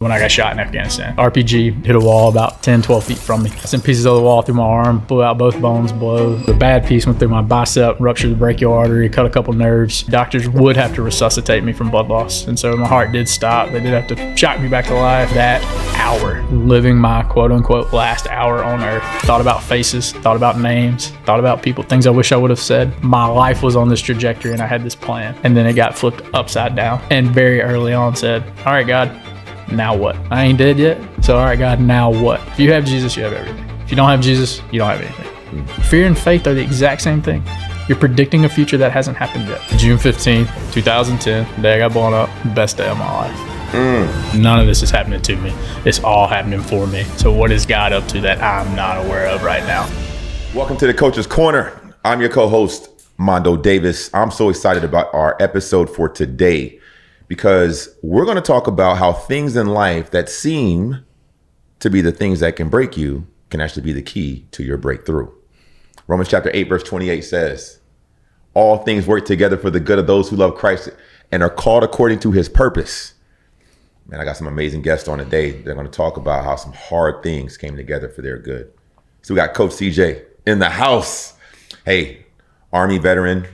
When I got shot in Afghanistan, RPG hit a wall about 10, 12 feet from me. I sent pieces of the wall through my arm, blew out both bones below. The bad piece went through my bicep, ruptured the brachial artery, cut a couple nerves. Doctors would have to resuscitate me from blood loss. And so my heart did stop. They did have to shock me back to life. That hour, living my quote unquote last hour on earth, thought about faces, thought about names, thought about people, things I wish I would have said. My life was on this trajectory and I had this plan. And then it got flipped upside down. And very early on said, all right, God, now what? I ain't dead yet. So, all right, God, now what? If you have Jesus, you have everything. If you don't have Jesus, you don't have anything. Fear and faith are the exact same thing. You're predicting a future that hasn't happened yet. June 15th, 2010, the day I got blown up, best day of my life. None of this is happening to me. It's all happening for me. So what is God up to that I'm not aware of right now? Welcome to the Coach's Corner. I'm your co-host, Mondoe Davis. I'm so excited about our episode for today, because we're going to talk about how things in life that seem to be the things that can break you can actually be the key to your breakthrough. Romans chapter 8, verse 28 says, all things work together for the good of those who love Christ and are called according to his purpose. Man, I got some amazing guests on today. They're going to talk about how some hard things came together for their good. So we got Coach C.J. in the house. Hey, Army veteran,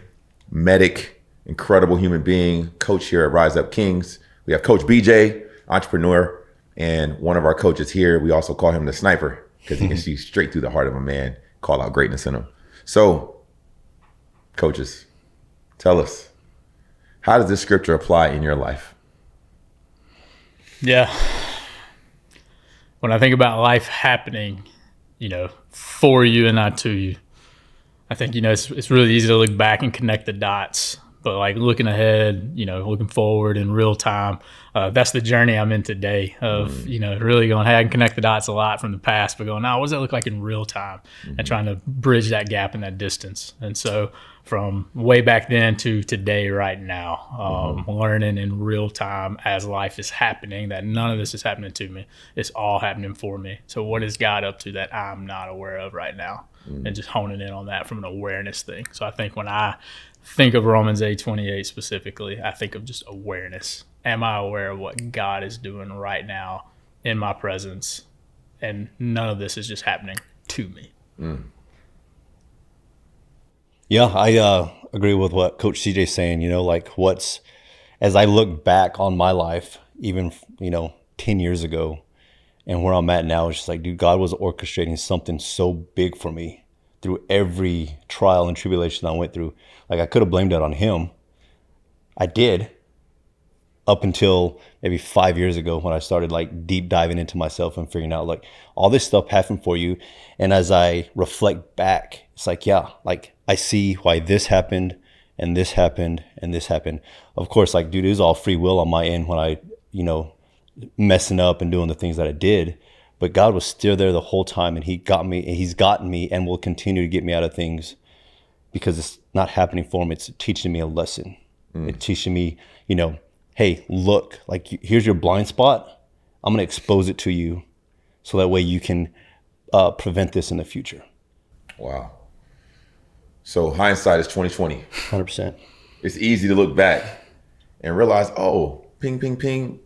medic, incredible human being, coach here at Rise Up Kings. We have Coach B.J., entrepreneur, and one of our coaches here, we also call him the sniper because he can see straight through the heart of a man, call out greatness in him. So, coaches, tell us, how does this scripture apply in your life? Yeah. When I think about life happening, for you and not to you, I think, it's really easy to look back and connect the dots. But like looking ahead, looking forward in real time, that's the journey I'm in today of, really going, hey, I can connect the dots a lot from the past, but going, now, what does that look like in real time? And trying to bridge that gap and that distance. And so from way back then to today, right now, learning in real time as life is happening, that none of this is happening to me. It's all happening for me. So what is God up to that I'm not aware of right now? And just honing in on that from an awareness thing. So I think when I think of Romans 8:28 specifically, I think of just awareness. Am I aware of what God is doing right now in my presence? And none of this is just happening to me. Yeah, I agree with what Coach C.J. is saying. As I look back on my life, even 10 years ago, and where I'm at now, it's just like, dude, God was orchestrating something so big for me through every trial and tribulation I went through. Like, I could have blamed it on him. I did, up until maybe 5 years ago when I started deep diving into myself and figuring out all this stuff happened for you. And as I reflect back, it's I see why this happened and this happened and this happened. Of course, dude, it was all free will on my end when I, messing up and doing the things that I did. But God was still there the whole time, and he got me, and he's gotten me and will continue to get me out of things, because it's not happening for me. It's teaching me a lesson. It's teaching me, hey, look, here's your blind spot. I'm going to expose it to you so that way you can prevent this in the future. Wow. So hindsight is 20/20. 100%. It's easy to look back and realize, oh, ping, ping, ping.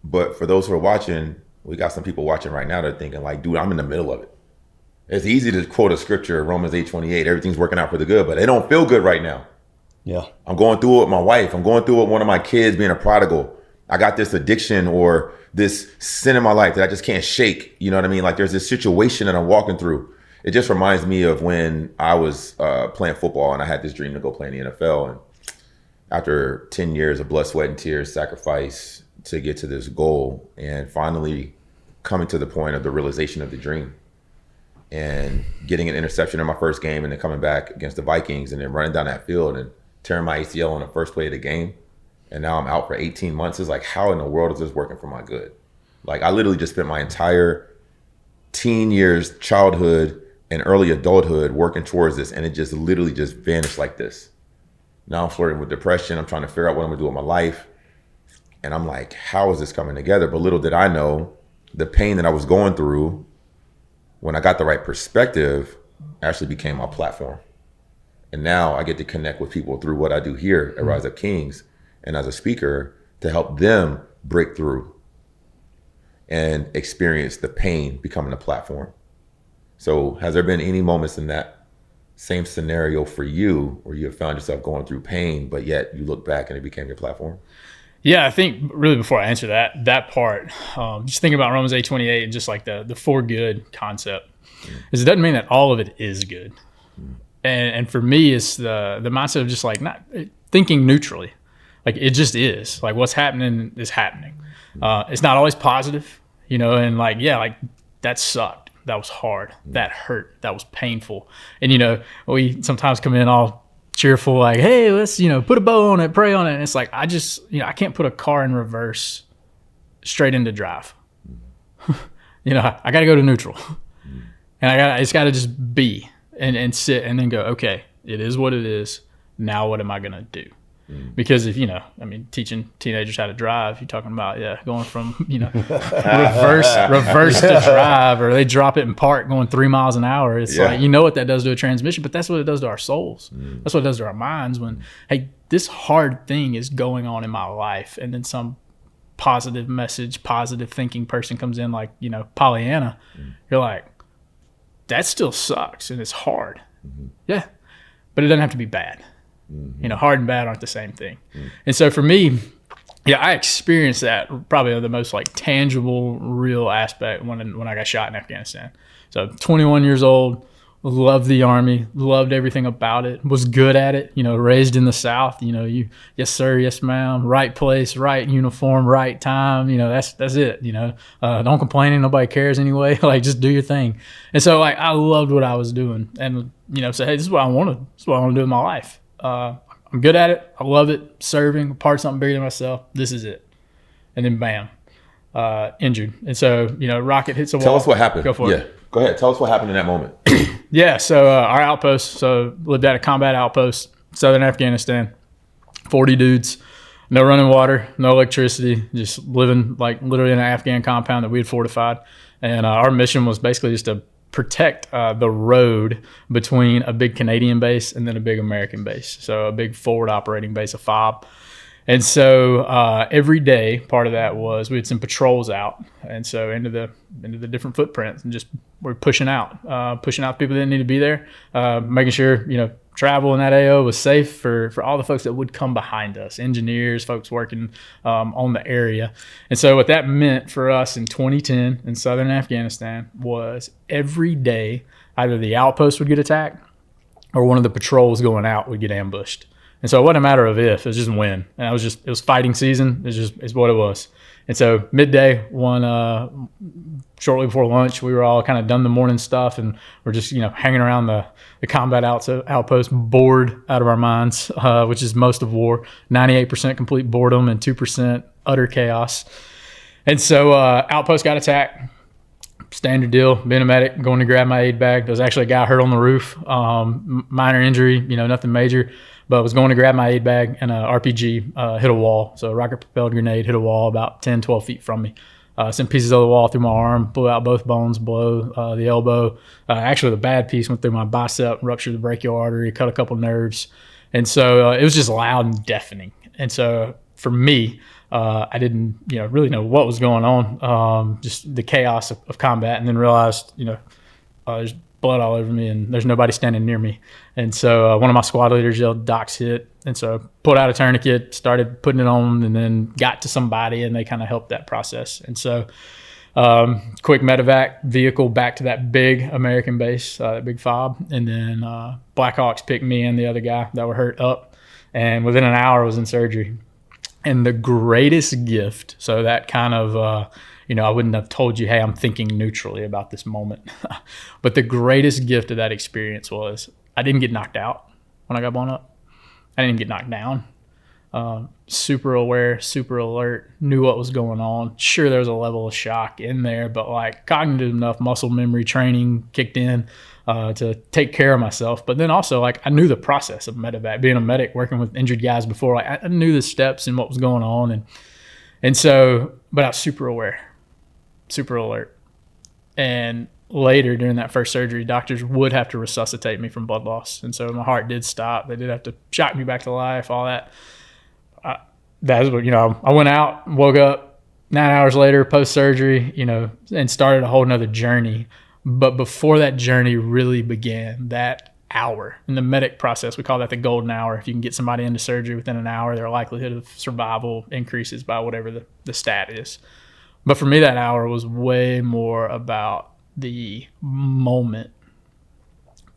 But for those who are watching, we got some people watching right now that are thinking dude, I'm in the middle of it. It's easy to quote a scripture, Romans 8:28, everything's working out for the good, but it don't feel good right now. Yeah. I'm going through it with my wife. I'm going through it with one of my kids being a prodigal. I got this addiction or this sin in my life that I just can't shake. You know what I mean? There's this situation that I'm walking through. It just reminds me of when I was playing football and I had this dream to go play in the NFL. And after 10 years of blood, sweat, and tears, sacrifice to get to this goal, and finally coming to the point of the realization of the dream and getting an interception in my first game, and then coming back against the Vikings and then running down that field and tearing my ACL on the first play of the game. And now I'm out for 18 months. It's how in the world is this working for my good? I literally just spent my entire teen years, childhood and early adulthood working towards this, and it just literally just vanished like this. Now I'm flirting with depression. I'm trying to figure out what I'm gonna do with my life. And I'm like, how is this coming together? But little did I know, the pain that I was going through, when I got the right perspective, actually became my platform. And now I get to connect with people through what I do here at Rise Up Kings and as a speaker to help them break through. and experience the pain becoming a platform. So has there been any moments in that same scenario for you where you have found yourself going through pain, but yet you look back and it became your platform? Yeah, I think really before I answer that part, just thinking about Romans 8:28 and just like the for good concept, is it doesn't mean that all of it is good. And for me, it's the mindset of just like not thinking neutrally. Like it just is. Like what's happening is happening. It's not always positive, and like, yeah, like that sucked. That was hard. That hurt. That was painful. And, we sometimes come in all cheerful, like, hey, let's, put a bow on it, pray on it. And it's like, I just, I can't put a car in reverse straight into drive. I got to go to neutral. And it's got to just be and sit and then go, okay, it is what it is. Now what am I going to do? Because if, teaching teenagers how to drive, you're talking about, going from, reverse to drive, or they drop it in park going 3 miles an hour. It's like, what that does to a transmission, but that's what it does to our souls. That's what it does to our minds when, hey, this hard thing is going on in my life. And then some positive message, positive thinking person comes in like, Pollyanna. You're like, that still sucks and it's hard. Yeah. But it doesn't have to be bad. Hard and bad aren't the same thing. And so for me, I experienced that probably the most like tangible, real aspect when I got shot in Afghanistan. So 21 years old, loved the Army, loved everything about it, was good at it, raised in the South, you, yes sir, yes ma'am, right place, right uniform, right time, that's it, don't complain, and nobody cares anyway, like just do your thing. And so like I loved what I was doing and, say, hey, this is what I want to do in my life. I'm good at it. I love it. Serving, part of something bigger than myself. This is it. And then bam, injured. And so, rocket hits a wall. Tell us what happened. Go for it. Yeah, go ahead. Tell us what happened in that moment. Yeah, so our outpost, lived at a combat outpost, southern Afghanistan, 40 dudes, no running water, no electricity, just living like literally in an Afghan compound that we had fortified. And our mission was basically just to protect the road between a big Canadian base and then a big American base. So a big forward operating base, a FOB. And so every day, part of that was we had some patrols out, and so into the different footprints, and just we're pushing out people that didn't need to be there, making sure travel in that AO was safe for all the folks that would come behind us, engineers, folks working on the area. And so what that meant for us in 2010 in southern Afghanistan was every day either the outpost would get attacked or one of the patrols going out would get ambushed. And so it wasn't a matter of if, it was just when. And it was fighting season. It's what it was. And so midday, shortly before lunch, we were all kind of done the morning stuff, and we're just, hanging around the combat outpost, bored out of our minds, which is most of war, 98% complete boredom and 2% utter chaos. And so outpost got attacked. Standard deal, being a medic, going to grab my aid bag. There was actually a guy hurt on the roof, minor injury, nothing major, but was going to grab my aid bag, and a RPG hit a wall. So a rocket-propelled grenade hit a wall about 10, 12 feet from me. Sent pieces of the wall through my arm, blew out both bones below the elbow. Actually, the bad piece went through my bicep, ruptured the brachial artery, cut a couple nerves. And so it was just loud and deafening. And so for me, I didn't, really know what was going on, just the chaos of combat, and then realized, there's blood all over me and there's nobody standing near me. And so one of my squad leaders yelled, "Doc's hit." And so pulled out a tourniquet, started putting it on, and then got to somebody, and they kind of helped that process. And so quick medevac vehicle back to that big American base, that big FOB. And then Blackhawks picked me and the other guy that were hurt up, and within an hour was in surgery. And the greatest gift, so that kind of, I wouldn't have told you, hey, I'm thinking neutrally about this moment. But the greatest gift of that experience was I didn't get knocked out when I got blown up. I didn't get knocked down. Super aware, super alert, knew what was going on. Sure, there was a level of shock in there, but like cognitive enough muscle memory training kicked in to take care of myself. But then also, like, I knew the process of medevac, being a medic, working with injured guys before. Like, I knew the steps and what was going on, and so, but I was super aware, super alert. And later, during that first surgery, doctors would have to resuscitate me from blood loss, and so my heart did stop. They did have to shock me back to life, all that. That's what, I went out, woke up, 9 hours later, post surgery, and started a whole nother journey. But before that journey really began, that hour in the medic process, we call that the golden hour. If you can get somebody into surgery within an hour, their likelihood of survival increases by whatever the stat is. But for me, that hour was way more about the moment,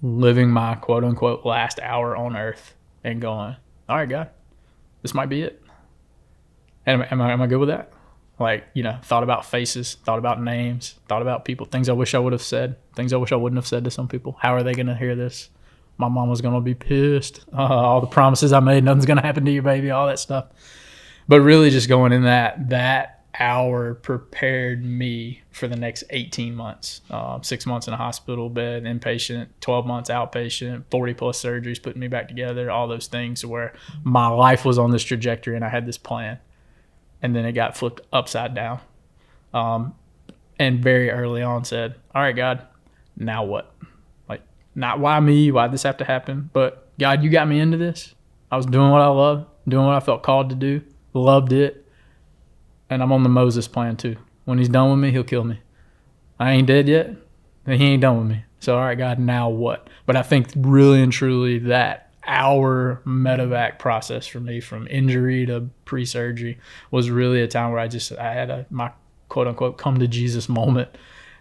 living my quote unquote last hour on earth and going, all right, God, this might be it. And am I good with that? Thought about faces, thought about names, thought about people, things I wish I would have said, things I wish I wouldn't have said to some people. How are they going to hear this? My mom was going to be pissed. All the promises I made, nothing's going to happen to you, baby, all that stuff. But really just going in that hour prepared me for the next 18 months. 6 months in a hospital bed, inpatient, 12 months outpatient, 40 plus surgeries, putting me back together, all those things where my life was on this trajectory and I had this plan. And then it got flipped upside down. And very early on said, all right, God, now what? Not why me, why this have to happen, but God, you got me into this. I was doing what I loved, doing what I felt called to do, loved it. And I'm on the Moses plan too. When he's done with me, he'll kill me. I ain't dead yet, and he ain't done with me. So, all right, God, now what? But I think really and truly that hour medevac process for me from injury to pre-surgery was really a time where I had my quote unquote come to Jesus moment.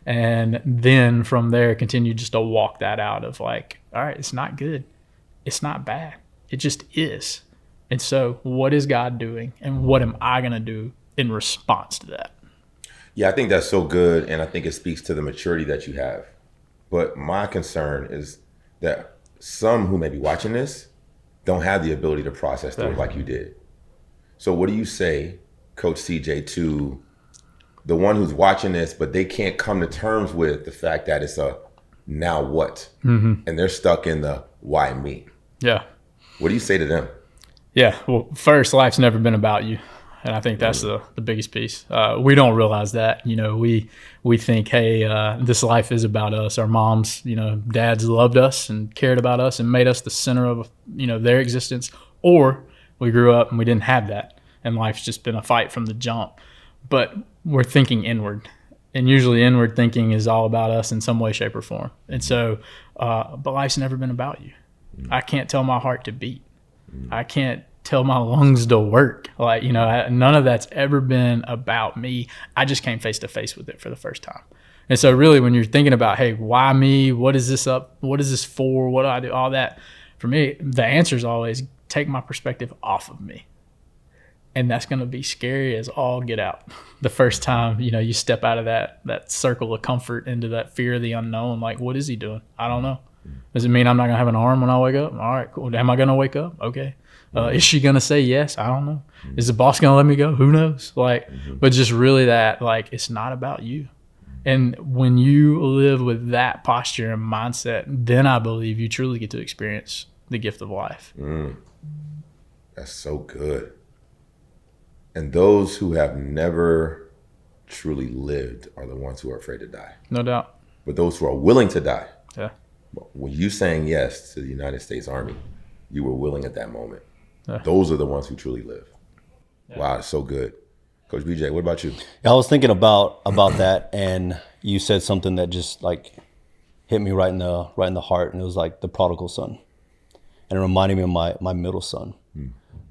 And then from there, continue just to walk that out of all right, it's not good. It's not bad. It just is. And so what is God doing? And what am I going to do in response to that? Yeah, I think that's so good. And I think it speaks to the maturity that you have. But my concern is that some who may be watching this don't have the ability to process through it like you did. So what do you say, Coach C.J., to the one who's watching this, but they can't come to terms with the fact that it's a now what? Mm-hmm. And they're stuck in the why me? Yeah. What do you say to them? Yeah. Well, first, life's never been about you. And I think that's the biggest piece. We don't realize that. We think, hey, this life is about us. Our moms, dads loved us and cared about us and made us the center of, their existence. Or we grew up and we didn't have that. And life's just been a fight from the jump. But we're thinking inward. And usually inward thinking is all about us in some way, shape, or form. And so, but life's never been about you. I can't tell my heart to beat. I can't tell my lungs to work. None of that's ever been about me. I just came face to face with it for the first time. And so really when you're thinking about, hey, why me? What is this up? What is this for? What do I do? All that. For me, the answer is always take my perspective off of me. And that's going to be scary as all get out. The first time, you step out of that circle of comfort into that fear of the unknown. What is he doing? I don't know. Does it mean I'm not going to have an arm when I wake up? All right, cool. Am I going to wake up? Okay. Is she going to say yes? I don't know. Is the boss going to let me go? Who knows? But just really that, it's not about you. And when you live with that posture and mindset, then I believe you truly get to experience the gift of life. That's so good. And those who have never truly lived are the ones who are afraid to die. No doubt. But those who are willing to die. Yeah. When you saying yes to the United States Army, you were willing at that moment. Yeah. Those are the ones who truly live. Yeah. Wow, it's so good. Coach BJ, what about you? I was thinking about that, and you said something that just hit me right in the heart, and it was the prodigal son. And it reminded me of my middle son.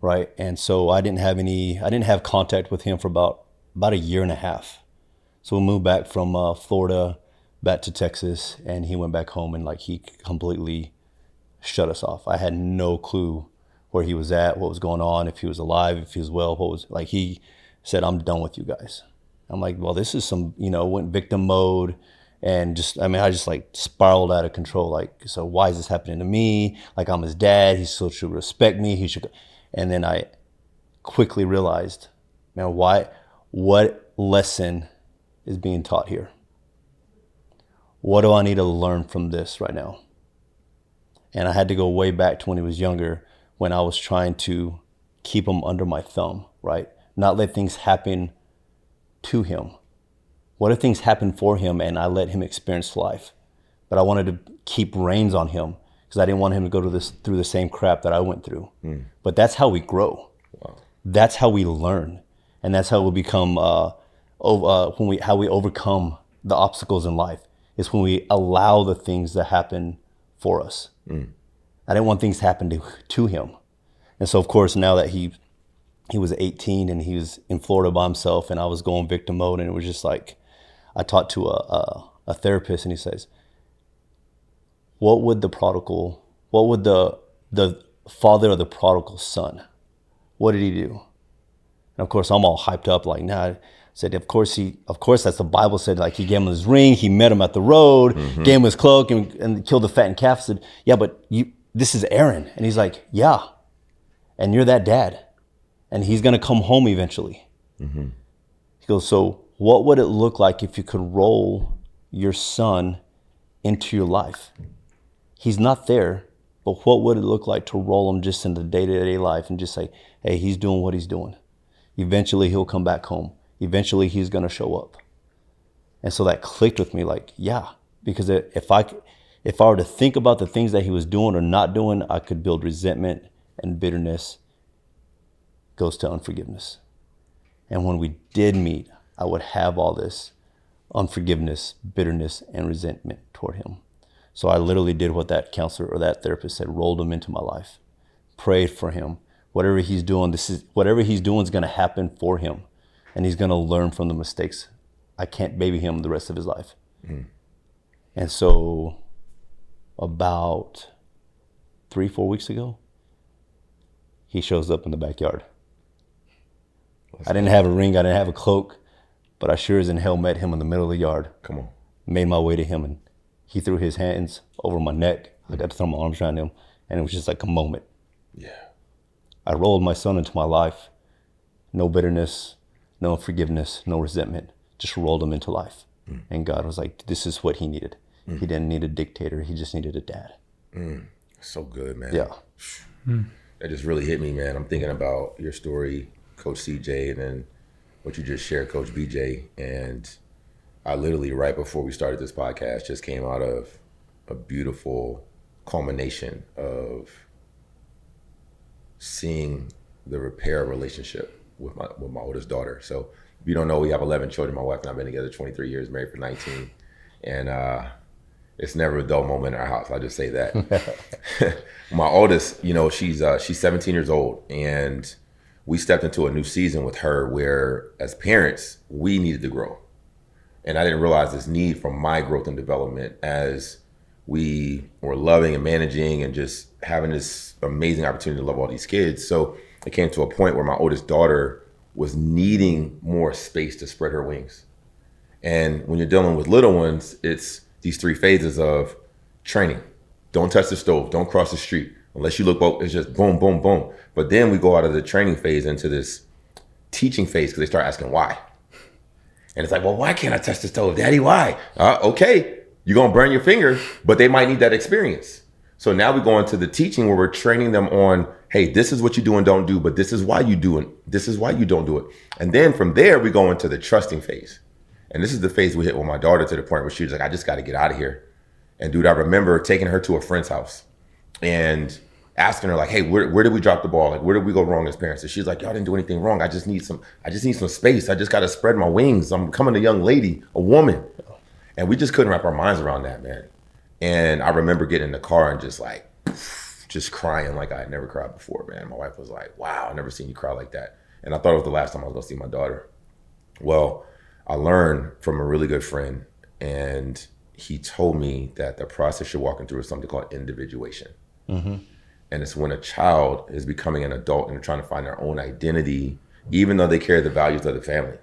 Right. And so I didn't have contact with him for about a year and a half. So we moved back from Florida back to Texas, and he went back home, and he completely shut us off. I had no clue where he was at, what was going on, if he was alive, if he was well, he said, I'm done with you guys. I'm well, this is went victim mode. And I just spiraled out of control. So why is this happening to me? I'm his dad. He still should respect me. He should. And then I quickly realized, man, what lesson is being taught here? What do I need to learn from this right now? And I had to go way back to when he was younger, when I was trying to keep him under my thumb, right? Not let things happen to him. What if things happen for him and I let him experience life? But I wanted to keep reins on him because I didn't want him to go through the same crap that I went through. But that's how we grow. Wow. That's how we learn. And that's how we become how we overcome the obstacles in life is when we allow the things that happen for us. I didn't want things to happen to him. And so, of course, now that he was 18 and he was in Florida by himself and I was going victim mode, and it was just like, I talked to a therapist, and he says, what would the father of the prodigal son, what did he do? And of course, I'm all hyped up like, nah. I said, of course, that's the Bible said, like, he gave him his ring, he met him at the road, gave him his cloak, and killed the fattened calf. I said, yeah, but this is Aaron. And he's like, yeah, and you're that dad, and he's going to come home eventually. He goes, so what would it look like if you could roll your son into your life? He's not there, but what would it look like to roll him just into day-to-day life and just say, hey, he's doing what he's doing. Eventually he'll come back home. Eventually he's going to show up. And so that clicked with me, like, yeah, because if I were to think about the things that he was doing or not doing, I could build resentment, and bitterness goes to unforgiveness. And when we did meet, I would have all this unforgiveness, bitterness, and resentment toward him. So I literally did what that counselor or that therapist said, rolled him into my life, prayed for him. Whatever he's doing is going to happen for him, and he's going to learn from the mistakes. I can't baby him the rest of his life. And so about 3-4 weeks ago, he shows up in the backyard. I didn't have a ring, I didn't have a cloak, but I sure as in hell met him in the middle of the yard. Come on. Made my way to him, and he threw his hands over my neck. I got to throw my arms around him, and it was just like a moment. Yeah. I rolled my son into my life. No bitterness, no unforgiveness, no resentment. Just rolled him into life. And God was like, this is what he needed. He didn't need a dictator. He just needed a dad. So good, man. Yeah. That just really hit me, man. I'm thinking about your story, Coach C.J., and then what you just shared, Coach B.J. And I literally, right before we started this podcast, just came out of a beautiful culmination of seeing the repair relationship with my oldest daughter. So if you don't know, we have 11 children. My wife and I have been together 23 years, married for 19. And it's never a dull moment in our house. I'll just say that. My oldest, she's 17 years old, and we stepped into a new season with her where, as parents, we needed to grow. And I didn't realize this need for my growth and development as we were loving and managing and just having this amazing opportunity to love all these kids. So it came to a point where my oldest daughter was needing more space to spread her wings. And when you're dealing with little ones, it's these 3 phases of training. Don't touch the stove, don't cross the street. Unless you look up, it's just boom, boom, boom. But then we go out of the training phase into this teaching phase because they start asking why. And it's like, well, why can't I touch the stove? Daddy, why? Okay, you're going to burn your finger, but they might need that experience. So now we go into the teaching where we're training them on, hey, this is what you do and don't do, but this is why you do it. This is why you don't do it. And then from there, we go into the trusting phase. And this is the phase we hit with my daughter to the point where she was like, I just got to get out of here. And dude, I remember taking her to a friend's house and asking her like, hey, where did we drop the ball? Like, where did we go wrong as parents? And she's like, y'all didn't do anything wrong. I just need some space. I just got to spread my wings. I'm becoming a young lady, a woman. And we just couldn't wrap our minds around that, man. And I remember getting in the car and just crying like I had never cried before, man. My wife was like, wow, I've never seen you cry like that. And I thought it was the last time I was going to see my daughter. Well, I learned from a really good friend, and he told me that the process you're walking through is something called individuation. And it's when a child is becoming an adult and they're trying to find their own identity, even though they carry the values of the family.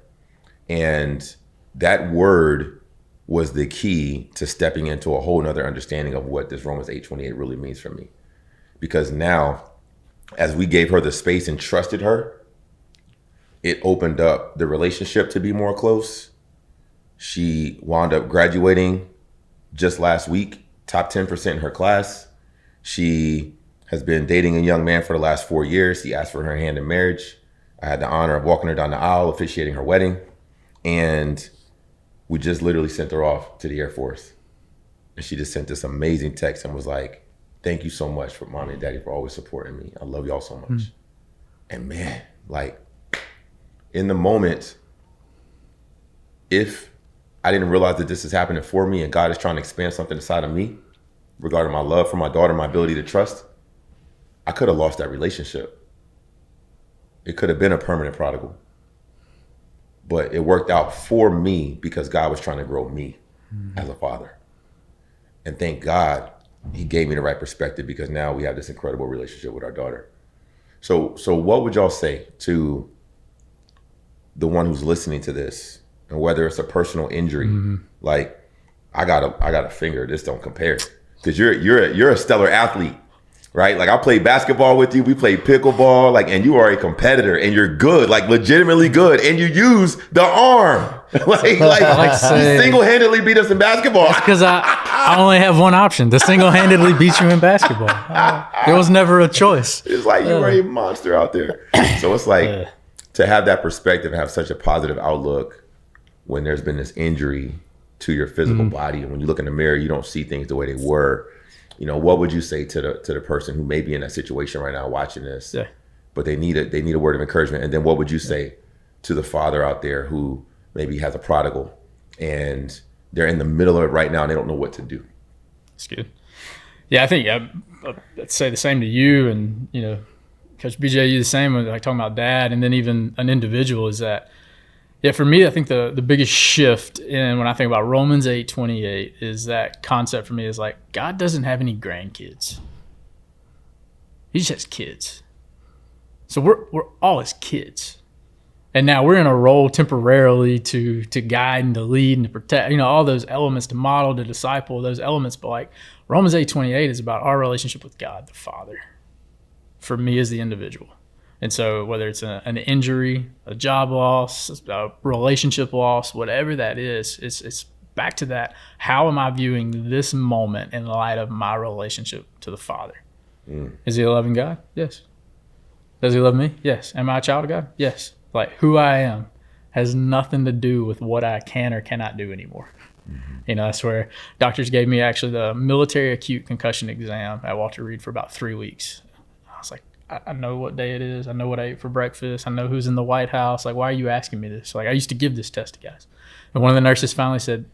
And that word was the key to stepping into a whole nother understanding of what this Romans 8:28 really means for me. Because now, as we gave her the space and trusted her, it opened up the relationship to be more close. She wound up graduating just last week, top 10% in her class. She has been dating a young man for the last 4 years. He asked for her hand in marriage. I had the honor of walking her down the aisle, officiating her wedding. And we just literally sent her off to the Air Force. And she just sent this amazing text and was like, thank you so much for mommy and daddy for always supporting me. I love y'all so much. And man, like in the moment, if I didn't realize that this is happening for me and God is trying to expand something inside of me regarding my love for my daughter, my ability to trust, I could have lost that relationship. It could have been a permanent prodigal. But it worked out for me because God was trying to grow me as a father. And thank God he gave me the right perspective, because now we have this incredible relationship with our daughter. So what would y'all say to the one who's listening to this, and whether it's a personal injury, like I got a finger, this don't compare, because you're a stellar athlete, right? Like I played basketball with you, we played pickleball, like, and you are a competitor and you're good, like legitimately good, and you use the arm, like you single-handedly beat us in basketball. That's because I only have one option: to single-handedly beat you in basketball. There was never a choice. It's like you were a monster out there. So it's like to have that perspective, have such a positive outlook when there's been this injury to your physical body, and when you look in the mirror, you don't see things the way they were. You know, what would you say to the person who may be in that situation right now watching this, but they need a word of encouragement? And then what would you say to the father out there who maybe has a prodigal and they're in the middle of it right now and they don't know what to do? That's good. Yeah, I think I'd say the same to you, and you know, Coach BJ, you the same when like talking about dad, and then even an individual, is that, yeah, for me, I think the biggest shift in when I think about Romans 8:28 is that concept for me is like, God doesn't have any grandkids. He just has kids. So we're all his kids. And now we're in a role temporarily to guide and to lead and to protect, you know, all those elements, to model, to disciple, those elements. But like Romans 8:28 is about our relationship with God the Father, for me as the individual. And so whether it's an injury, a job loss, a relationship loss, whatever that is, it's back to that. How am I viewing this moment in light of my relationship to the Father? Is he a loving God? Yes. Does he love me? Yes. Am I a child of God? Yes. Like who I am has nothing to do with what I can or cannot do anymore. You know, that's where doctors gave me actually the military acute concussion exam at Walter Reed for about 3 weeks. I was like, I know what day it is. I know what I ate for breakfast. I know who's in the White House. Like, why are you asking me this? Like, I used to give this test to guys. And one of the nurses finally said,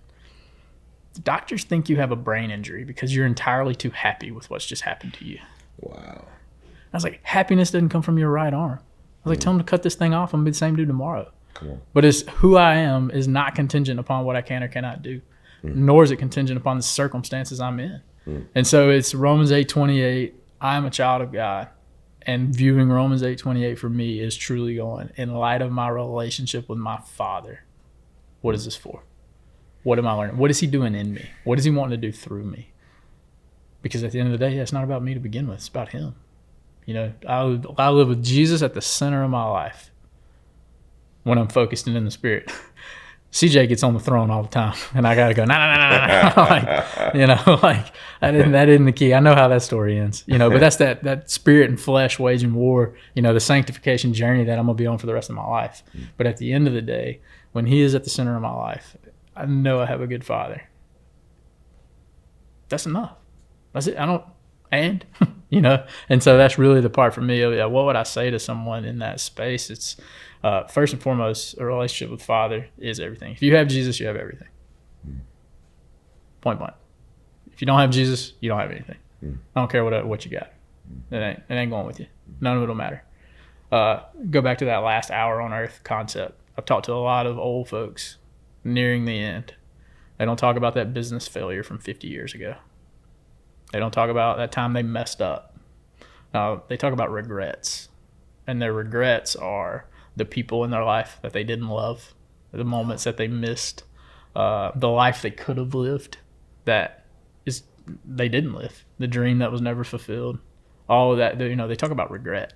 the doctors think you have a brain injury because you're entirely too happy with what's just happened to you. Wow. I was like, happiness doesn't come from your right arm. I was like, tell them to cut this thing off. I'm going to be the same dude tomorrow. Cool. But it's who I am is not contingent upon what I can or cannot do, nor is it contingent upon the circumstances I'm in. And so it's Romans 8:28. I'm a child of God. And viewing Romans 8:28 for me is truly going, in light of my relationship with my Father, what is this for? What am I learning? What is he doing in me? What is he wanting to do through me? Because at the end of the day, it's not about me to begin with. It's about him. You know, I live with Jesus at the center of my life when I'm focused and in the Spirit. CJ gets on the throne all the time, and I gotta go, no. Like, you know, like that isn't the key. I know how that story ends, you know, but that's that spirit and flesh waging war, you know, the sanctification journey that I'm gonna be on for the rest of my life. But at the end of the day, when he is at the center of my life, I know I have a good Father. That's enough. That's it. You know, and so that's really the part for me. What would I say to someone in that space? It's first and foremost, a relationship with Father is everything. If you have Jesus, you have everything. Point blank. If you don't have Jesus, you don't have anything. I don't care what you got. It ain't going with you. None of it will matter. Go back to that last hour on earth concept. I've talked to a lot of old folks nearing the end. They don't talk about that business failure from 50 years ago. They don't talk about that time they messed up. They talk about regrets. And their regrets are the people in their life that they didn't love, the moments that they missed, the life they could have lived that is they didn't live, the dream that was never fulfilled, all of that. You know, they talk about regret.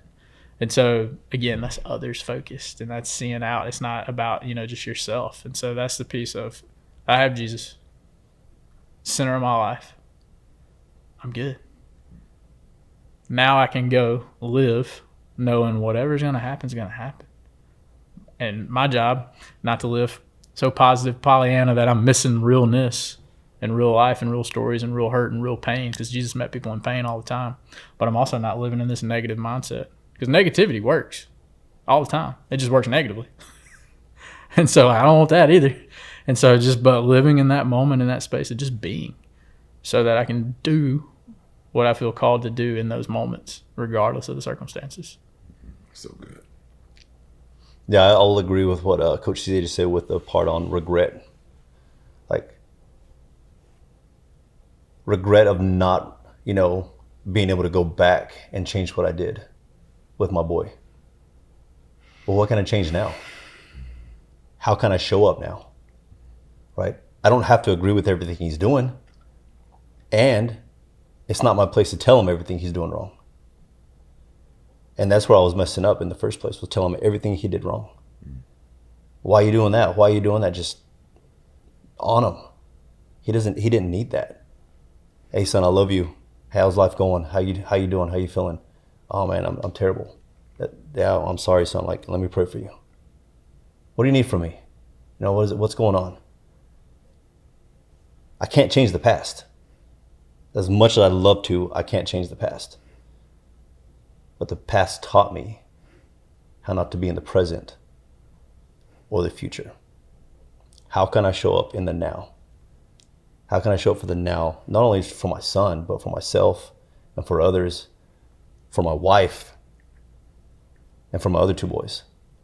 And so, again, that's others focused, and that's seeing out. It's not about, you know, just yourself. And so that's the piece of, I have Jesus, center of my life. I'm good. Now I can go live knowing whatever's going to happen is going to happen. And my job, not to live so positive Pollyanna that I'm missing realness and real life and real stories and real hurt and real pain, because Jesus met people in pain all the time. But I'm also not living in this negative mindset, because negativity works all the time. It just works negatively. And so I don't want that either. And so but living in that moment, in that space of just being, so that I can do what I feel called to do in those moments, regardless of the circumstances. So good. Yeah, I'll agree with what Coach C.J. just said with the part on regret. Like, regret of not, being able to go back and change what I did with my boy. Well, what can I change now? How can I show up now? Right? I don't have to agree with everything he's doing. And it's not my place to tell him everything he's doing wrong. And that's where I was messing up in the first place, was telling him everything he did wrong. Why are you doing that? Why are you doing that? Just on him. He didn't need that. Hey son, I love you. How's life going? How you doing? How you feeling? Oh man, I'm terrible. Yeah, I'm sorry, son. Like, let me pray for you. What do you need from me? What's going on? I can't change the past. As much as I'd love to, I can't change the past. But the past taught me how not to be in the present or the future. How can I show up in the now? How can I show up for the now, not only for my son, but for myself and for others, for my wife, and for my other two boys,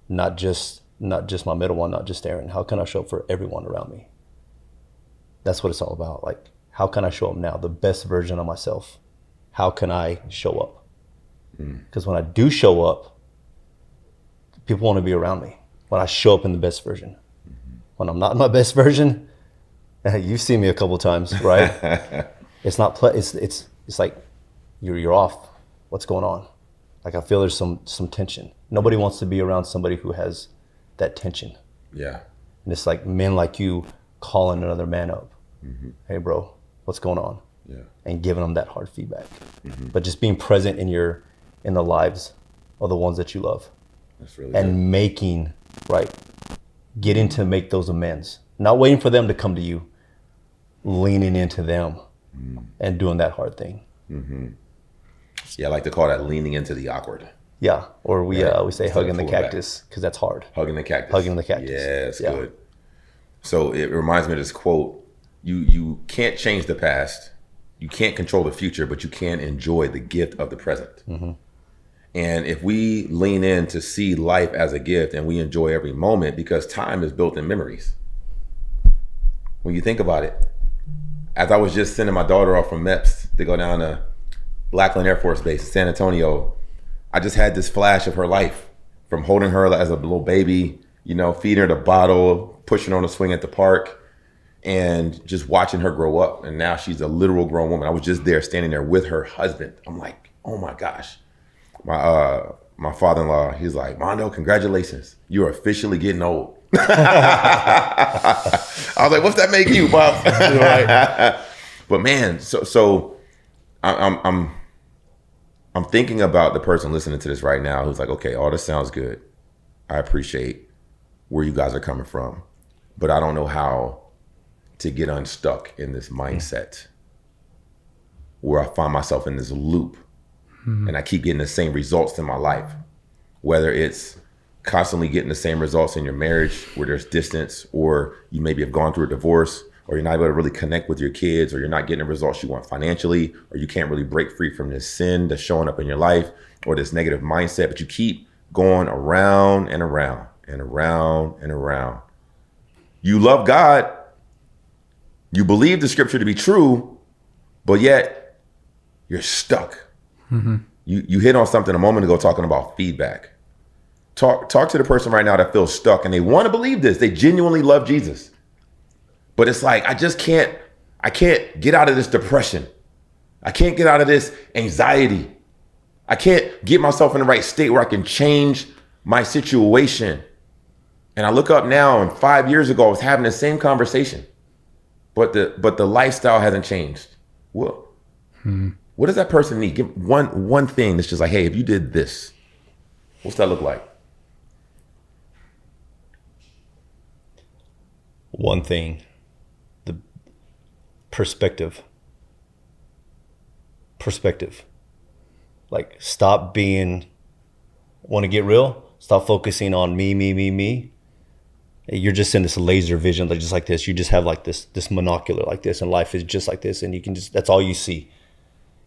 not just my middle one, not just Aaron. How can I show up for everyone around me? That's what it's all about. Like, how can I show up now, the best version of myself? How can I show up? Because when I do show up, people want to be around me. When I show up in the best version. When I'm not in my best version, you've seen me a couple of times, right? It's not it's like you're off. What's going on? Like, I feel there's some tension. Nobody wants to be around somebody who has that tension. Yeah. And it's like men like you calling another man up. Hey bro, what's going on? Yeah. And giving them that hard feedback. But just being present in the lives of the ones that you love. That's really and good. Making, right, getting to make those amends. Not waiting for them to come to you, leaning into them and doing that hard thing. Yeah, I like to call that leaning into the awkward. Yeah, or we say Instead hugging of the pulling cactus, because that's hard. Hugging the cactus. Hugging the cactus. Yeah, it's Yeah. good. So it reminds me of this quote. You can't change the past. You can't control the future, but you can enjoy the gift of the present. And if we lean in to see life as a gift and we enjoy every moment, because time is built in memories. When you think about it, as I was just sending my daughter off from MEPS to go down to Lackland Air Force Base in San Antonio, I just had this flash of her life, from holding her as a little baby, feeding her the bottle, pushing her on the swing at the park, and just watching her grow up. And now she's a literal grown woman. I was just there, standing there with her husband. I'm like, oh my gosh. My father-in-law, he's like, Mondoe, congratulations. You're officially getting old. I was like, what's that make you, Bob? But man, so I'm thinking about the person listening to this right now who's like, okay, all this sounds good. I appreciate where you guys are coming from, but I don't know how to get unstuck in this mindset where I find myself in this loop and I keep getting the same results in my life, whether it's constantly getting the same results in your marriage where there's distance, or you maybe have gone through a divorce, or you're not able to really connect with your kids, or you're not getting the results you want financially, or you can't really break free from this sin that's showing up in your life, or this negative mindset, but you keep going around and around and around and around. You love God, you believe the scripture to be true, but yet you're stuck. You hit on something a moment ago talking about feedback. Talk to the person right now that feels stuck and they want to believe this. They genuinely love Jesus. But it's like, I can't get out of this depression. I can't get out of this anxiety. I can't get myself in the right state where I can change my situation. And I look up now, and 5 years ago, I was having the same conversation, but the lifestyle hasn't changed. What does that person need? Give one thing that's just like, hey, if you did this, what's that look like? One thing, the perspective. Like, stop being, want to get real? Stop focusing on me, you're just in this laser vision, like just like this. You just have like this monocular like this, and life is just like this, and you can just, that's all you see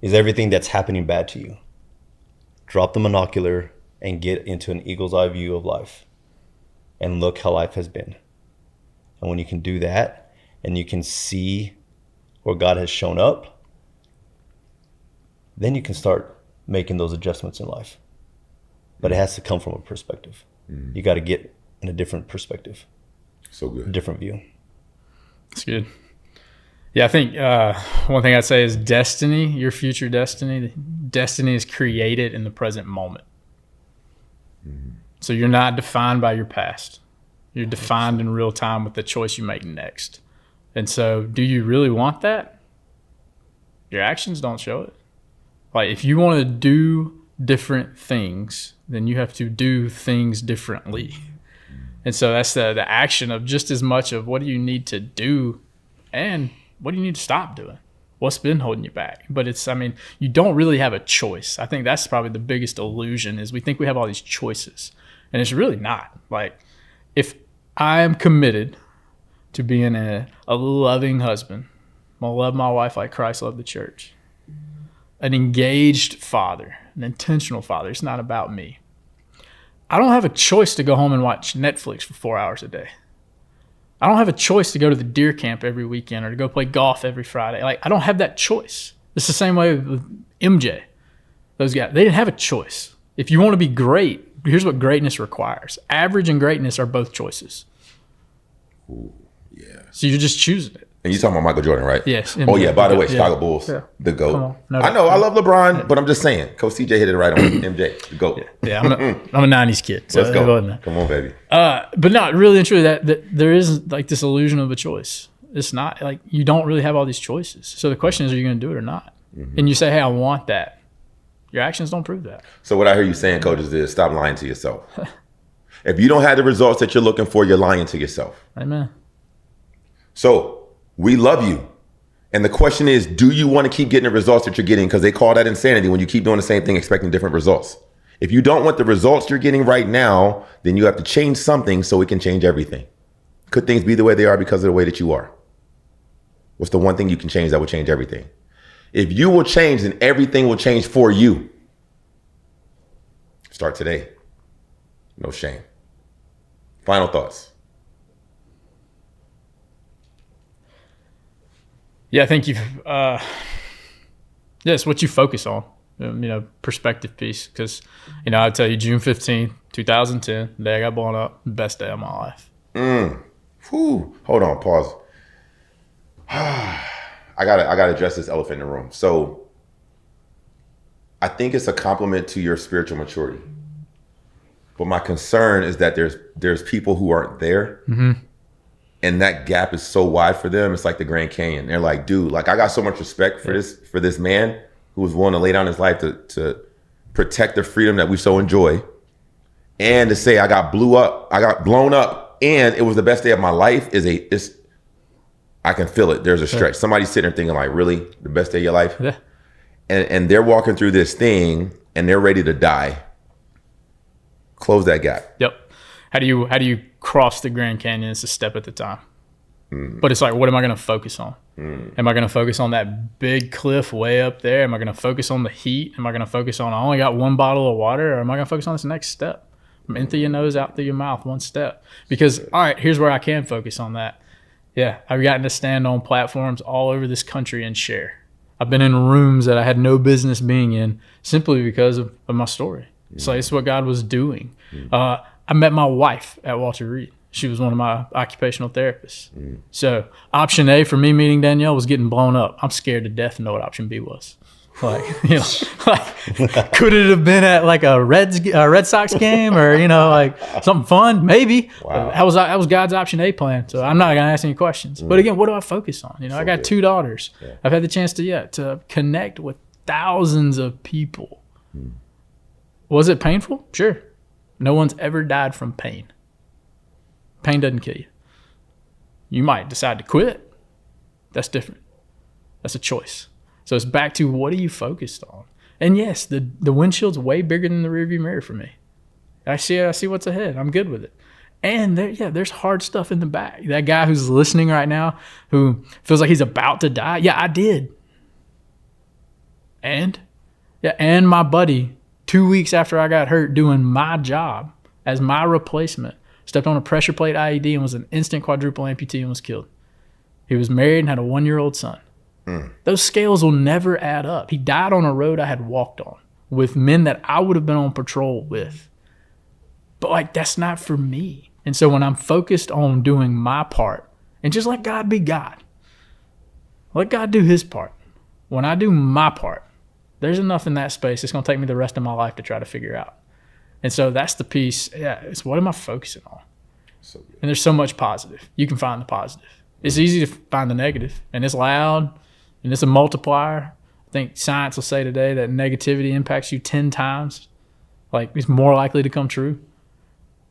is everything that's happening bad to you. Drop the monocular and get into an eagle's eye view of life and look how life has been. And when you can do that and you can see where God has shown up, then you can start making those adjustments in life. But it has to come from a perspective. You got to get in a different perspective. So good. A different view. That's good. Yeah, I think one thing I'd say is destiny, your future destiny. Destiny is created in the present moment. So you're not defined by your past. You're defined in real time with the choice you make next. And so do you really want that? Your actions don't show it. Like if you want to do different things, then you have to do things differently. And so that's the action of just as much of what do you need to do and what do you need to stop doing? What's been holding you back? But it's, I mean, you don't really have a choice. I think that's probably the biggest illusion is we think we have all these choices. And it's really not. Like if I am committed to being a loving husband, I'm going to love my wife like Christ loved the church. An engaged father, an intentional father. It's not about me. I don't have a choice to go home and watch Netflix for 4 hours a day. I don't have a choice to go to the deer camp every weekend or to go play golf every Friday. Like I don't have that choice. It's the same way with MJ. Those guys, they didn't have a choice. If you want to be great, here's what greatness requires. Average and greatness are both choices. Ooh, yeah. So you're just choosing it. And you talking about Michael Jordan, right? Yes. Oh yeah. By the way, Yeah. Chicago Bulls, Yeah. the GOAT. No, I know. I love LeBron, but I'm just saying, Coach C.J. hit it right on MJ, the GOAT. Yeah, I'm a 90s kid. So Let's go. ahead, man. Come on, baby. But not really and truly that there is like this illusion of a choice. It's not like you don't really have all these choices. So the question is, are you going to do it or not? And you say, hey, I want that. Your actions don't prove that. So what I hear you saying, Coach, is this: stop lying to yourself. If you don't have the results that you're looking for, you're lying to yourself. Amen. So we love you. And the question is, do you want to keep getting the results that you're getting? Because they call that insanity when you keep doing the same thing, expecting different results. If you don't want the results you're getting right now, then you have to change something so it can change everything. Could things be the way they are because of the way that you are? What's the one thing you can change that will change everything? If you will change, then everything will change for you. Start today. No shame. Final thoughts. Yeah, I think it's what you focus on, perspective piece. Because, I'd tell you June 15th, 2010, the day I got blown up, best day of my life. Whew. Hold on, pause. I gotta address this elephant in the room. So I think it's a compliment to your spiritual maturity. But my concern is that there's people who aren't there. Mm-hmm. And that gap is so wide for them. It's like the Grand Canyon. They're like, dude, like I got so much respect for this man who was willing to lay down his life to protect the freedom that we so enjoy. And to say I got blown up and it was the best day of my life I can feel it. There's a stretch. Somebody's sitting there thinking like, really? The best day of your life? Yeah. And they're walking through this thing and they're ready to die. Close that gap. Yep. How do you cross the Grand Canyon? It's a step at a time. But it's like, what am I going to focus on? Am I going to focus on that big cliff way up there? Am I going to focus on the heat? Am I going to focus on I only got one bottle of water? Or am I going to focus on this next step? In through your nose, out through your mouth, one step. Because, all right, here's where I can focus on that. Yeah, I've gotten to stand on platforms all over this country and share. I've been in rooms that I had no business being in simply because of my story. It's like it's what God was doing. I met my wife at Walter Reed. She was one of my occupational therapists. So option A for me meeting Danielle was getting blown up. I'm scared to death to know what option B was. Like, could it have been at like a Red Sox game or, like something fun? Maybe. Wow. That was God's option A plan. So I'm not going to ask any questions. But again, what do I focus on? I got 2 daughters. Yeah. I've had the chance to connect with thousands of people. Was it painful? Sure. No one's ever died from pain. Pain doesn't kill you. You might decide to quit. That's different. That's a choice. So it's back to what are you focused on? And yes, the windshield's way bigger than the rearview mirror for me. I see what's ahead. I'm good with it. And there's hard stuff in the back. That guy who's listening right now who feels like he's about to die. Yeah, I did. And my buddy, 2 weeks after I got hurt doing my job as my replacement, stepped on a pressure plate IED and was an instant quadruple amputee and was killed. He was married and had a 1-year-old son. Those scales will never add up. He died on a road I had walked on with men that I would have been on patrol with. But like, that's not for me. And so when I'm focused on doing my part and just let God be God, let God do his part. When I do my part, there's enough in that space. It's going to take me the rest of my life to try to figure out. And so that's the piece. Yeah, it's what am I focusing on? So good. And there's so much positive. You can find the positive. It's easy to find the negative, and it's loud, and it's a multiplier. I think science will say today that negativity impacts you 10 times. Like, it's more likely to come true.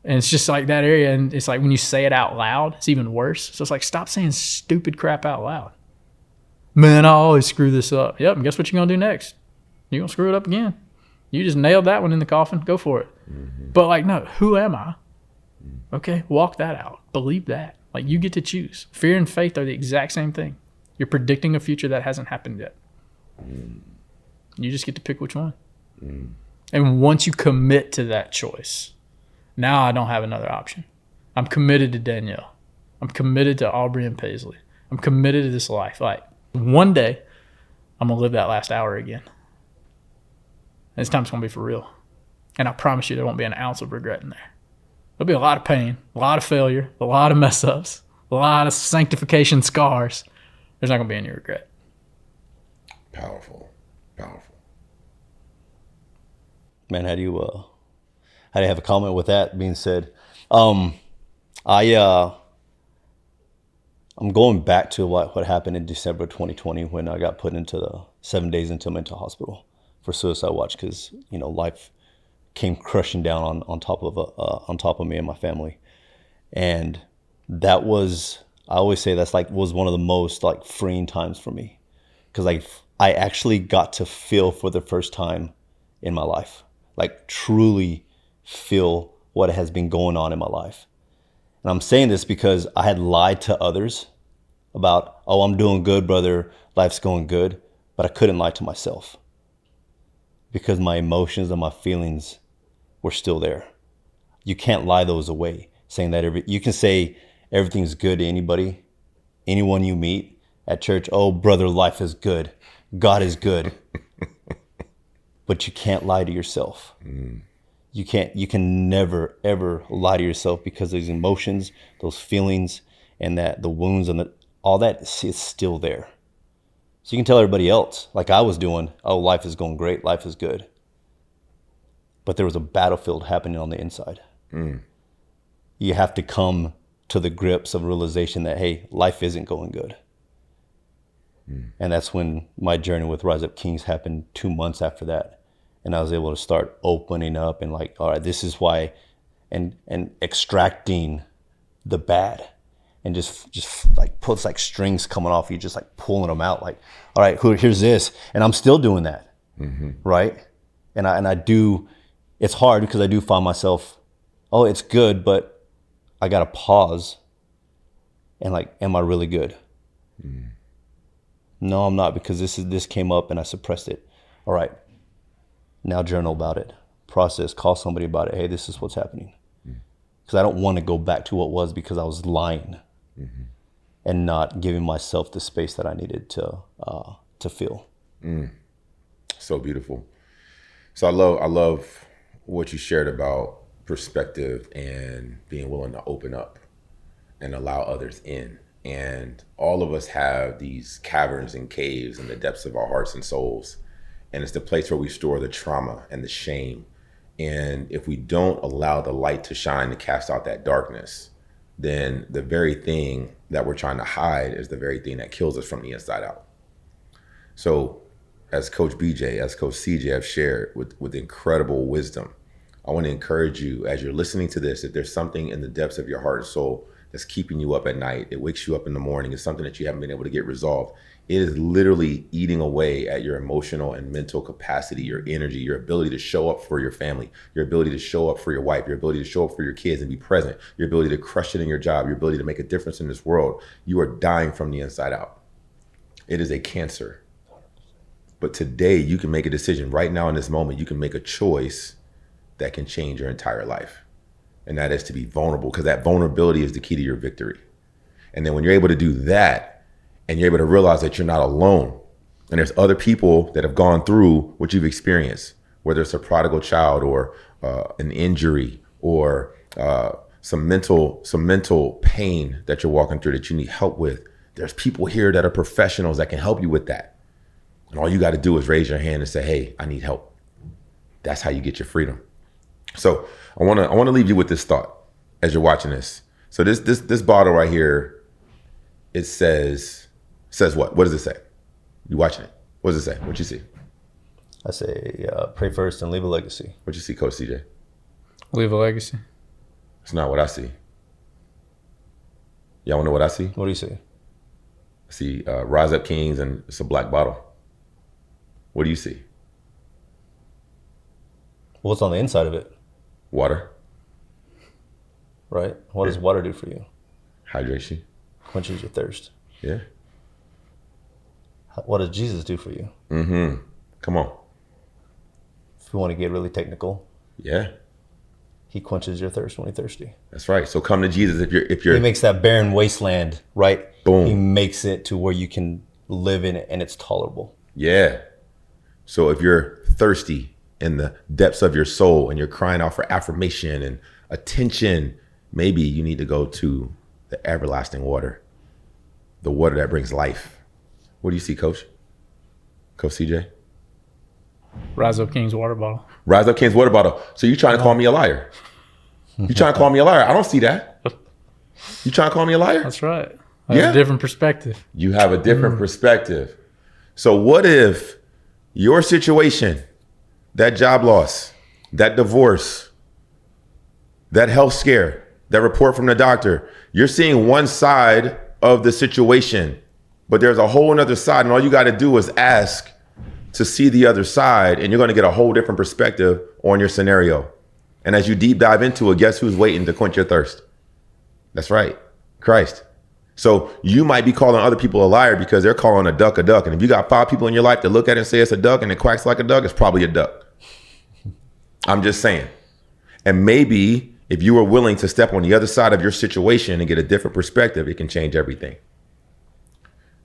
And it's just like that area, and it's like when you say it out loud, it's even worse. So it's like, stop saying stupid crap out loud. Man, I always screw this up. Yep, and guess what you're going to do next? You're going to screw it up again. You just nailed that one in the coffin. Go for it. But like, no, who am I? Okay, walk that out. Believe that. Like, you get to choose. Fear and faith are the exact same thing. You're predicting a future that hasn't happened yet. You just get to pick which one. And once you commit to that choice, now I don't have another option. I'm committed to Danielle. I'm committed to Aubrey and Paisley. I'm committed to this life. Like, one day, I'm going to live that last hour again. And this time it's going to be for real. And I promise you there won't be an ounce of regret in there. There'll be a lot of pain, a lot of failure, a lot of mess ups, a lot of sanctification scars. There's not going to be any regret. Powerful. Man, how do you have a comment with that being said? I'm going back to what happened in December 2020 when I got put into the 7 days into a mental hospital for suicide watch because, life came crushing down on top of me and my family. And that was, I always say that's was one of the most freeing times for me because I actually got to feel for the first time in my life, truly feel what has been going on in my life. And I'm saying this because I had lied to others about, oh, I'm doing good, brother, life's going good, but I couldn't lie to myself because my emotions and my feelings were still there. You can't lie those away, saying that you can say everything's good to anybody, anyone you meet at church. Oh, brother, life is good. God is good. But you can't lie to yourself. You can never, ever lie to yourself because those emotions, those feelings, and that the wounds and all that is still there. So you can tell everybody else, like I was doing, oh, life is going great, life is good. But there was a battlefield happening on the inside. You have to come to the grips of realization that, hey, life isn't going good. And that's when my journey with Rise Up Kings happened 2 months after that. And I was able to start opening up and all right, this is why, and extracting the bad and just puts strings coming off you, just pulling them out. All right, here's this. And I'm still doing that. Right. And I do, it's hard because I do find myself, oh, it's good, but I got to pause and am I really good? No, I'm not, because this came up and I suppressed it. All right. Now journal about it, process, call somebody about it. Hey, this is what's happening. Because I don't want to go back to what was because I was lying and not giving myself the space that I needed to feel. So beautiful. So I love what you shared about perspective and being willing to open up and allow others in. And all of us have these caverns and caves in the depths of our hearts and souls. And it's the place where we store the trauma and the shame. And if we don't allow the light to shine to cast out that darkness, then the very thing that we're trying to hide is the very thing that kills us from the inside out. So as Coach BJ, as Coach CJ have shared with incredible wisdom, I want to encourage you as you're listening to this, if there's something in the depths of your heart and soul that's keeping you up at night. It wakes you up in the morning. It's something that you haven't been able to get resolved. It is literally eating away at your emotional and mental capacity, your energy, your ability to show up for your family, your ability to show up for your wife, your ability to show up for your kids and be present, your ability to crush it in your job, your ability to make a difference in this world. You are dying from the inside out. It is a cancer. But today you can make a decision. Right now in this moment, you can make a choice that can change your entire life. And that is to be vulnerable, because that vulnerability is the key to your victory. And then when you're able to do that, and you're able to realize that you're not alone, and there's other people that have gone through what you've experienced, whether it's a prodigal child or an injury or some mental pain that you're walking through that you need help with. There's people here that are professionals that can help you with that. And all you got to do is raise your hand and say, hey, I need help. That's how you get your freedom. So I want to leave you with this thought as you're watching this. So this bottle right here, it says what? What does it say? You watching it? What does it say? What you see? I say, pray first and leave a legacy. What you see, Coach C.J.? Leave a legacy. It's not what I see. Y'all want to know what I see? What do you see? I see Rise Up Kings, and it's a black bottle. What do you see? What's on the inside of it? Water. Right? What does water do for you? Hydration. Quenches your thirst. Yeah. What does Jesus do for you? Mm-hmm. Come on. If you want to get really technical, Yeah. he quenches your thirst when you're thirsty. That's right. So come to Jesus if you're He makes that barren wasteland, right? Boom. He makes it to where you can live in it and it's tolerable. Yeah. So if you're thirsty in the depths of your soul and you're crying out for affirmation and attention, maybe you need to go to the everlasting water, the water that brings life. What do you see, Coach? Coach C.J.? Rise Up King's water bottle. Rise Up King's water bottle. So you trying to call me a liar? You trying to call me a liar? I don't see that. You trying to call me a liar? That's right. I have a different perspective. You have a different perspective. So what if your situation, that job loss, that divorce, that health scare, that report from the doctor, you're seeing one side of the situation, but there's a whole other side, and all you got to do is ask to see the other side, and you're going to get a whole different perspective on your scenario. And as you deep dive into it, guess who's waiting to quench your thirst? That's right, Christ. So you might be calling other people a liar because they're calling a duck. And if you got 5 people in your life that look at it and say it's a duck and it quacks like a duck, it's probably a duck. I'm just saying. And maybe if you were willing to step on the other side of your situation and get a different perspective, it can change everything.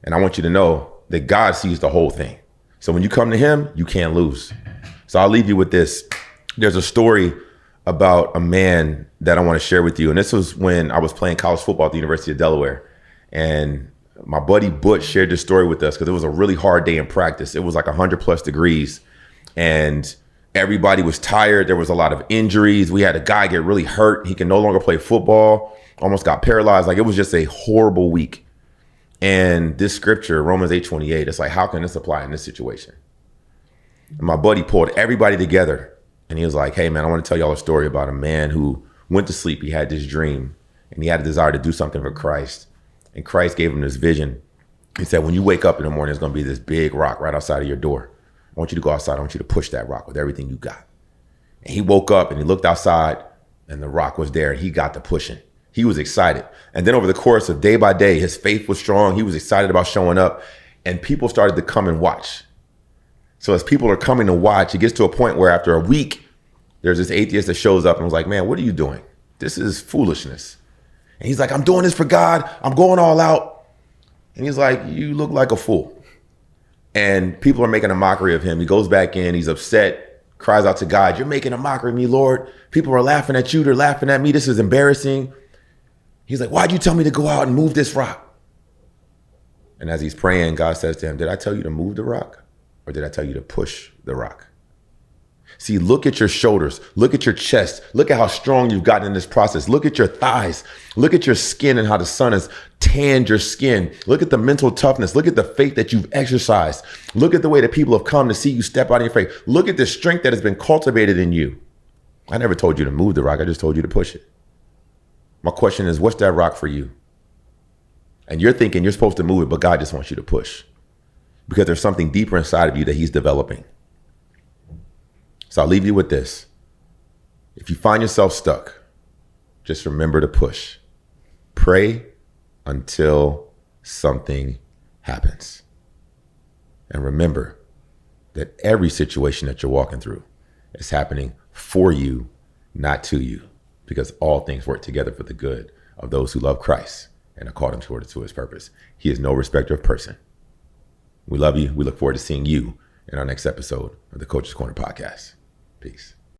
And I want you to know that God sees the whole thing. So when you come to him, you can't lose. So I'll leave you with this. There's a story about a man that I want to share with you. And this was when I was playing college football at the University of Delaware. And my buddy Butch shared this story with us because it was a really hard day in practice. It was like 100+ degrees and everybody was tired. There was a lot of injuries. We had a guy get really hurt. He can no longer play football, almost got paralyzed. Like it was just a horrible week. And this scripture, Romans 8:28, it's like, how can this apply in this situation? And my buddy pulled everybody together and he was like, hey man, I want to tell y'all a story about a man who went to sleep. He had this dream and he had a desire to do something for Christ. And Christ gave him this vision. He said, when you wake up in the morning, there's going to be this big rock right outside of your door. I want you to go outside. I want you to push that rock with everything you got. And he woke up and he looked outside and the rock was there and he got to pushing. He was excited. And then over the course of day by day, his faith was strong. He was excited about showing up and people started to come and watch. So as people are coming to watch, it gets to a point where after a week, there's this atheist that shows up and was like, man, what are you doing? This is foolishness. And he's like, I'm doing this for God. I'm going all out. And he's like, you look like a fool. And people are making a mockery of him. He goes back in, he's upset, cries out to God, you're making a mockery of me, Lord. People are laughing at you. They're laughing at me. This is embarrassing. He's like, why'd you tell me to go out and move this rock? And as he's praying, God says to him, did I tell you to move the rock or did I tell you to push the rock? See, look at your shoulders, look at your chest, look at how strong you've gotten in this process. Look at your thighs, look at your skin and how the sun has tanned your skin. Look at the mental toughness. Look at the faith that you've exercised. Look at the way that people have come to see you step out of your faith. Look at the strength that has been cultivated in you. I never told you to move the rock. I just told you to push it. My question is, what's that rock for you? And you're thinking you're supposed to move it, but God just wants you to push because there's something deeper inside of you that he's developing. So I'll leave you with this. If you find yourself stuck, just remember to push. Pray until something happens. And remember that every situation that you're walking through is happening for you, not to you, because all things work together for the good of those who love Christ and are called according to his purpose. He is no respecter of person. We love you. We look forward to seeing you in our next episode of the Coach's Corner podcast. Peace.